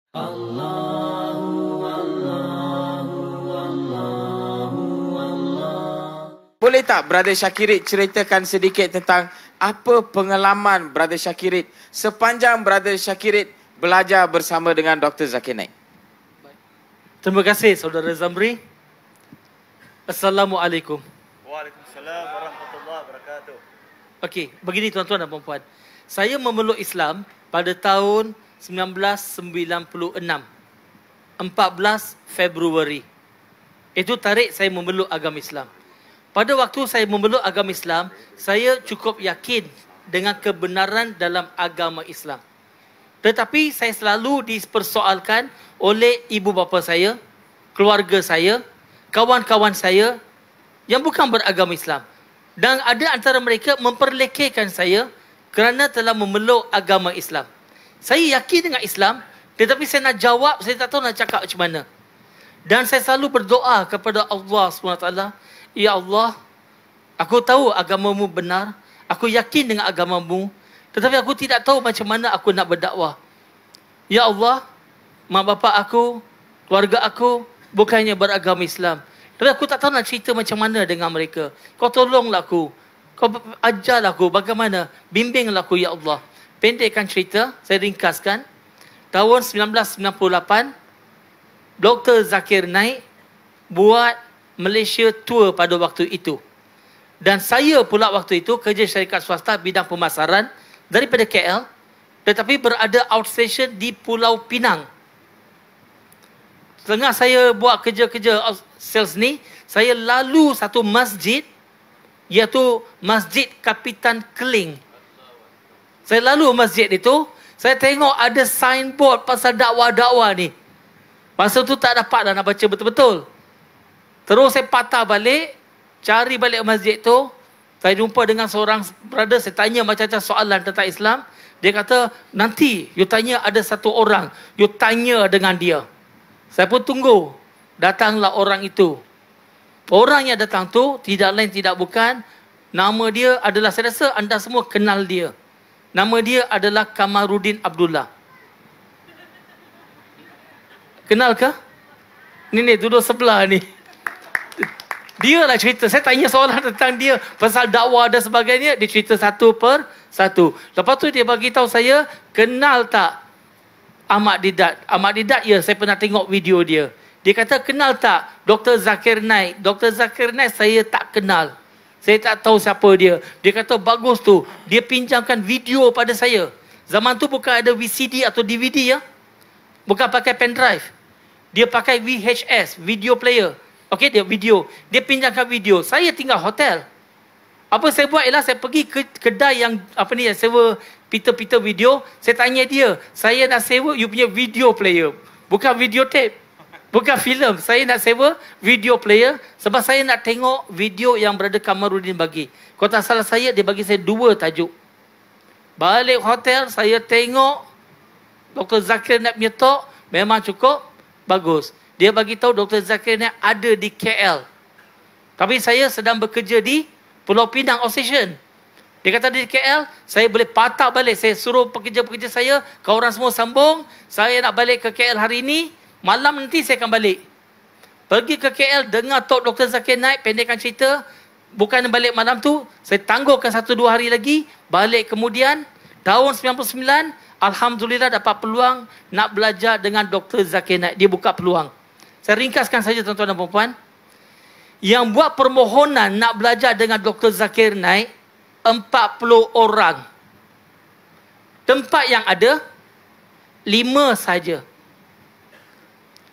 Boleh tak Brother Syakirit ceritakan sedikit tentang apa pengalaman Brother Syakirit sepanjang Brother Syakirit belajar bersama dengan Dr. Zakir Naik? Terima kasih Saudara Zamri. Assalamualaikum. Waalaikumsalam warahmatullahi wabarakatuh. Okey, begini tuan-tuan dan puan-puan. Saya memeluk Islam pada tahun 1996. 14 Februari. Itu tarikh saya memeluk agama Islam. Pada waktu saya memeluk agama Islam, saya cukup yakin dengan kebenaran dalam agama Islam. Tetapi saya selalu dipersoalkan oleh ibu bapa saya, keluarga saya, kawan-kawan saya yang bukan beragama Islam. Dan ada antara mereka memperlekehkan saya kerana telah memeluk agama Islam. Saya yakin dengan Islam, tetapi saya nak jawab, saya tak tahu nak cakap macam mana. Dan saya selalu berdoa kepada Allah SWT, Ya Allah, aku tahu agamamu benar, aku yakin dengan agamamu, tetapi aku tidak tahu macam mana aku nak berdakwah. Ya Allah, mak bapak aku, keluarga aku bukannya beragama Islam, tapi aku tak tahu nak cerita macam mana dengan mereka. Kau tolonglah aku, kau ajarlah aku bagaimana, bimbinglah aku ya Allah. Pendekkan cerita, saya ringkaskan. Tahun 1998, Dr. Zakir Naik buat Malaysia tour pada waktu itu. Dan saya pula waktu itu kerja syarikat swasta bidang pemasaran daripada KL, tetapi berada outstation di Pulau Pinang. Tengah saya buat kerja-kerja sales ni, saya lalu satu masjid, iaitu Masjid Kapitan Keling. Saya lalu masjid itu, saya tengok ada signboard pasal dakwah-dakwah ni. Masa tu tak dapat dah nak baca betul-betul. Terus saya patah balik, cari balik masjid tu. Saya jumpa dengan seorang brother, saya tanya macam-macam soalan tentang Islam. Dia kata, nanti you tanya ada satu orang, you tanya dengan dia. Saya pun tunggu. Datanglah orang itu. Orang yang datang tu tidak lain tidak bukan, nama dia adalah, saya rasa anda semua kenal dia. Nama dia adalah Kamarudin Abdullah. Kenal ke? Ni duduk sebelah ni. Dia lah cerita. Saya tanya soalan tentang dia pasal dakwah dan sebagainya. Dia cerita satu per satu. Lepas tu dia bagi tahu saya, kenal tak Ahmad Didat? Ahmad Didat, ya, saya pernah tengok video dia. Dia kata, kenal tak Dr. Zakir Naik? Dr. Zakir Naik saya tak kenal. Saya tak tahu siapa dia. Dia kata, bagus tu. Dia pinjamkan video pada saya. Zaman tu bukan ada VCD atau DVD ya. Bukan pakai pendrive. Dia pakai VHS, video player. Okey, dia video. Dia pinjamkan video. Saya tinggal hotel. Apa saya buat ialah saya pergi ke kedai yang yang sewa pita-pita video. Saya tanya dia, saya nak sewa you punya video player. Bukan video tape. Bukan filem. Saya nak sewa video player sebab saya nak tengok video yang Brother Kamarudin bagi. Kalau tak salah saya, dia bagi saya 2 tajuk. Balik hotel, saya tengok Dr. Zakir Naik punya talk, memang cukup bagus. Dia bagi tahu Dr. Zakir Naik ada di KL. Tapi saya sedang bekerja di Pulau Pinang Outstation. Dia kata di KL, saya boleh patah balik. Saya suruh pekerja-pekerja saya, kau orang semua sambung. Saya nak balik ke KL hari ini. Malam nanti saya akan balik. Pergi ke KL, dengar talk Dr. Zakir Naik, pendekkan cerita. Bukan balik malam tu, saya tangguhkan 1-2 hari lagi. Balik kemudian, tahun 99, Alhamdulillah dapat peluang nak belajar dengan Dr. Zakir Naik. Dia buka peluang. Saya ringkaskan saja tuan-tuan dan puan-puan. Yang buat permohonan nak belajar dengan Dr. Zakir Naik, 40 orang. Tempat yang ada, 5 saja.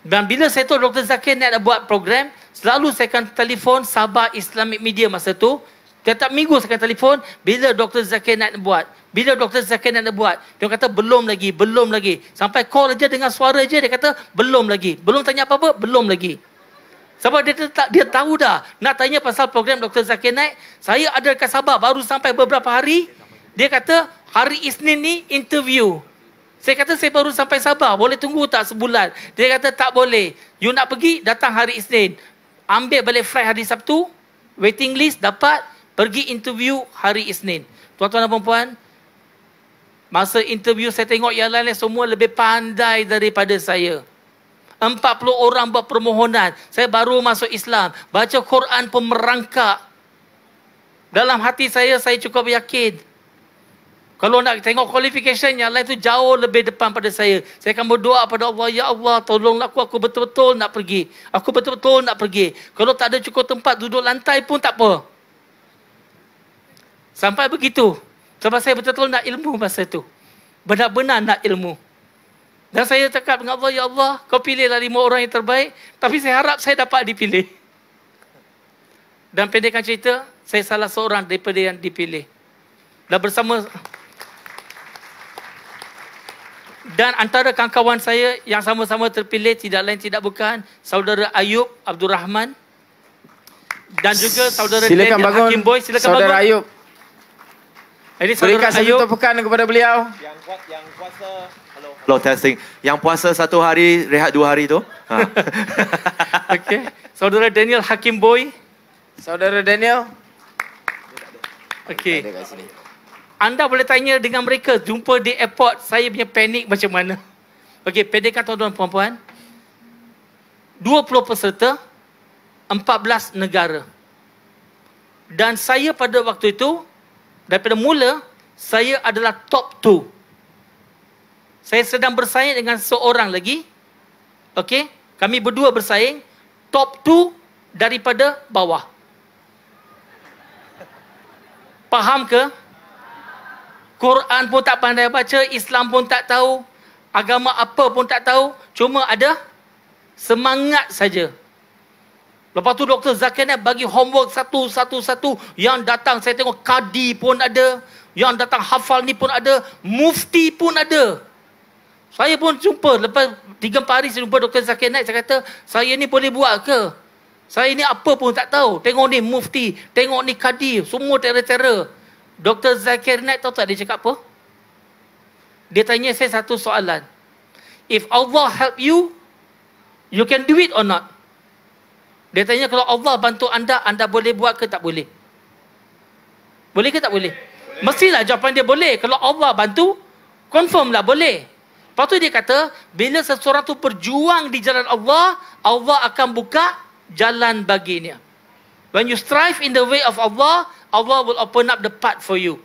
Dan bila saya tahu Dr. Zakir Naik nak buat program, selalu saya akan telefon Sabah Islamic Media masa tu. Setiap minggu saya akan telefon, bila Dr. Zakir Naik nak buat. Bila Dr. Zakir Naik nak buat. Dia kata, belum lagi, belum lagi. Sampai call aja dengan suara aja, dia kata, belum lagi. Belum tanya apa-apa, belum lagi. Sebab dia tahu dah, nak tanya pasal program Dr. Zakir Naik, saya ada dekat Sabah, baru sampai beberapa hari. Dia kata, hari Isnin ni interview. Saya kata, saya baru sampai Sabah, boleh tunggu tak sebulan? Dia kata, tak boleh. You nak pergi, datang hari Isnin. Ambil balik flight hari Sabtu, waiting list, dapat, pergi interview hari Isnin. Tuan-tuan dan puan-puan, Masa interview saya tengok yang lain semua lebih pandai daripada saya. 40 orang buat permohonan. Saya baru masuk Islam. Baca Quran pun merangkak. Dalam hati saya cukup yakin. Kalau nak tengok qualification yang lain tu jauh lebih depan pada saya. Saya akan berdoa pada Allah, ya Allah, tolonglah aku betul-betul nak pergi. Aku betul-betul nak pergi. Kalau tak ada cukup tempat duduk lantai pun tak apa. Sampai begitu. Sebab saya betul-betul nak ilmu masa tu. Benar-benar nak ilmu. Dan saya cakap dengan Allah, ya Allah, kau pilihlah 5 orang yang terbaik. Tapi saya harap saya dapat dipilih. Dan pendekkan cerita, saya salah seorang daripada yang dipilih. Dan bersama... Dan antara kawan-kawan saya yang sama-sama terpilih tidak lain tidak bukan saudara Ayub Abdul Rahman dan juga saudara Silakan bangun. Hakim Boy. Silakan saudara bangun. Ayub. Ini Berikan saudara satu Ayub. tepukan kepada beliau. Yang puasa. Hello testing. Yang puasa 1 hari, rehat 2 hari tu. Ha. Okey. Saudara Daniel Hakim Boy. Saudara Daniel. Okey. Ada kat sini. Anda boleh tanya dengan mereka, jumpa di airport, saya punya panik macam mana. Okey, pendekkan tuan-tuan puan-puan. 20 peserta, 14 negara. Dan saya pada waktu itu, daripada mula, saya adalah top 2. Saya sedang bersaing dengan seorang lagi. Okey, kami berdua bersaing. Top 2 daripada bawah. Faham ke? Quran pun tak pandai baca, Islam pun tak tahu, agama apa pun tak tahu, cuma ada semangat saja. Lepas tu Dr. Zakir Naik bagi homework satu-satu. Yang datang saya tengok kadi pun ada, yang datang hafal ni pun ada, mufti pun ada. Saya pun jumpa, lepas 3-4 hari saya jumpa Dr. Zakir Naik, saya kata, saya ni boleh buat ke? Saya ni apa pun tak tahu. Tengok ni mufti, tengok ni kadi, semua terror-terror. Dr. Zakir Naik tahu tak dia cakap apa? Dia tanya saya satu soalan. If Allah help you, you can do it or not? Dia tanya kalau Allah bantu anda, anda boleh buat ke tak boleh? Boleh ke tak boleh? Mestilah jawapan dia boleh. Kalau Allah bantu, confirm lah boleh. Lepas tu dia kata, bila seseorang tu berjuang di jalan Allah, Allah akan buka jalan baginya. When you strive in the way of Allah, Allah will open up the path for you.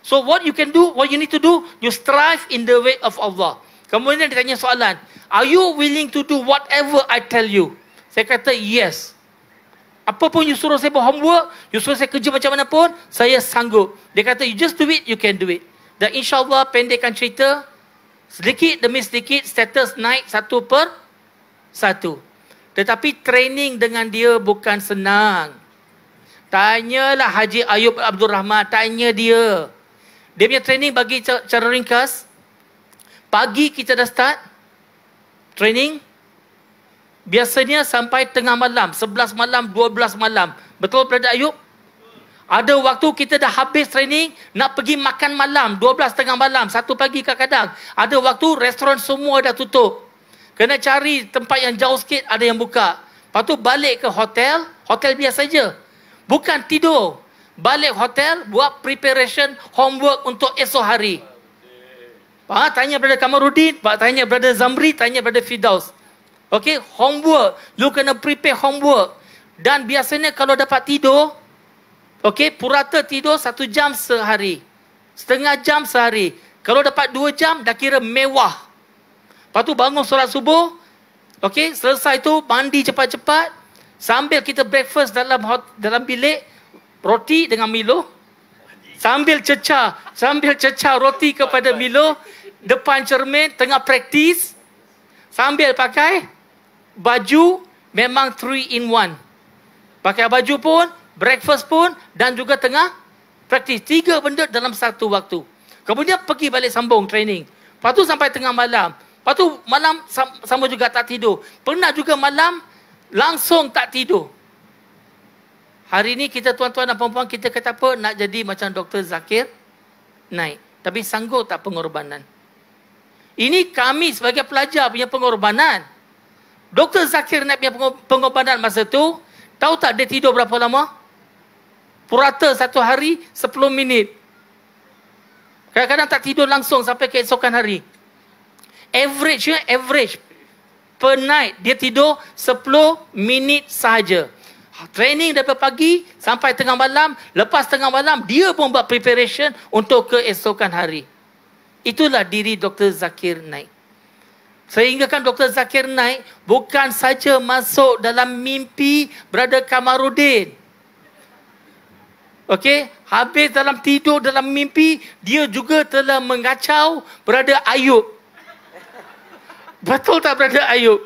So what you can do, what you need to do, you strive in the way of Allah. Kemudian dia tanya soalan, are you willing to do whatever I tell you? Saya kata yes. Apa pun you suruh saya buat homework, you suruh saya kerja macam mana pun, saya sanggup. Dia kata you just do it, you can do it. Dan insyaAllah pendekkan cerita, sedikit demi sedikit status naik 1 per 1. Tetapi training dengan dia bukan senang. Tanyalah Haji Ayub Abdul Rahman, tanya dia. Dia punya training bagi cara ringkas. Pagi kita dah start training. Biasanya sampai tengah malam, 11 malam, 12 malam. Betul Brother Ayub? Ada waktu kita dah habis training, nak pergi makan malam, 12 tengah malam, 1 pagi kadang-kadang. Ada waktu restoran semua dah tutup. Kena cari tempat yang jauh sikit, ada yang buka. Lepas tu balik ke hotel, hotel biasa je. Bukan tidur. Balik hotel, buat preparation, homework untuk esok hari. Tanya Brother Kamarudin, tanya Brother Zamri, tanya Brother Fidaus. Okay, homework. You kena prepare homework. Dan biasanya kalau dapat tidur, okay, purata tidur 1 jam sehari. Setengah jam sehari. Kalau dapat 2 jam, dah kira mewah. Lepas tu bangun solat subuh. Okay, selesai tu, mandi cepat-cepat. Sambil kita breakfast dalam bilik, roti dengan Milo. Sambil cecah roti kepada Milo. Depan cermin, tengah praktis. Sambil pakai baju, memang 3 in 1. Pakai baju pun, breakfast pun, dan juga tengah praktis. 3 benda dalam satu waktu. Kemudian pergi balik sambung training. Lepas tu sampai tengah malam. Lepas tu malam sama juga tak tidur. Pernah juga malam, langsung tak tidur. Hari ni kita tuan-tuan dan puan-puan, kita kata apa? Nak jadi macam Dr. Zakir Naik. Tapi sanggup tak pengorbanan? Ini kami sebagai pelajar punya pengorbanan. Dr. Zakir Naik punya pengorbanan masa tu, tahu tak dia tidur berapa lama? Purata 1 hari, 10 minit. Kadang-kadang tak tidur langsung sampai keesokan hari. Average per night dia tidur 10 minit sahaja. Training daripada pagi sampai tengah malam. Lepas tengah malam dia pun buat preparation untuk keesokan hari. Itulah diri Dr. Zakir Naik. Sehingga kan Dr. Zakir Naik bukan saja masuk dalam mimpi Brother Kamarudin. Okey, habis dalam tidur dalam mimpi dia juga telah mengacau Brother Ayub. Betul tak Brother Ayub?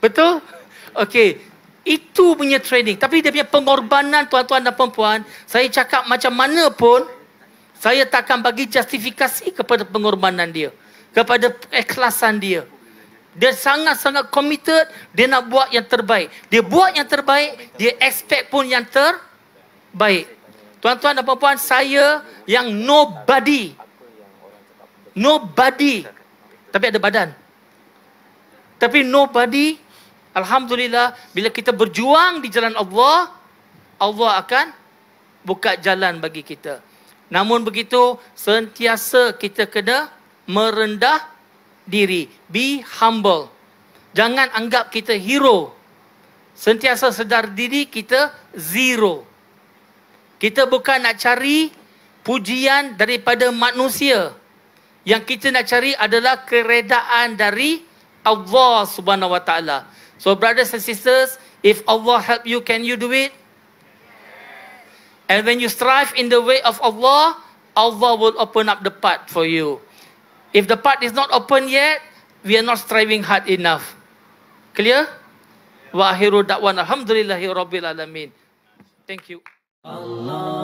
Betul? Okey, itu punya training. Tapi dia punya pengorbanan tuan-tuan dan puan-puan, saya cakap macam mana pun saya takkan bagi justifikasi kepada pengorbanan dia, kepada keikhlasan dia. Dia sangat-sangat committed, dia nak buat yang terbaik. Dia buat yang terbaik, dia expect pun yang terbaik. Tuan-tuan dan puan-puan, saya yang nobody, tapi ada badan. Tapi nobody, alhamdulillah, bila kita berjuang di jalan Allah, Allah akan buka jalan bagi kita. Namun begitu, sentiasa kita kena merendah diri. Be humble. Jangan anggap kita hero. Sentiasa sedar diri kita zero. Kita bukan nak cari pujian daripada manusia. Yang kita nak cari adalah keredaan dari Allah Subhanahu Wa Taala. So brothers and sisters, if Allah help you, can you do it? And when you strive in the way of Allah, Allah will open up the path for you. If the path is not open yet, we are not striving hard enough. Clear? Wa akhiru da'wan alhamdulillahi rabbil alamin. Thank you. Allah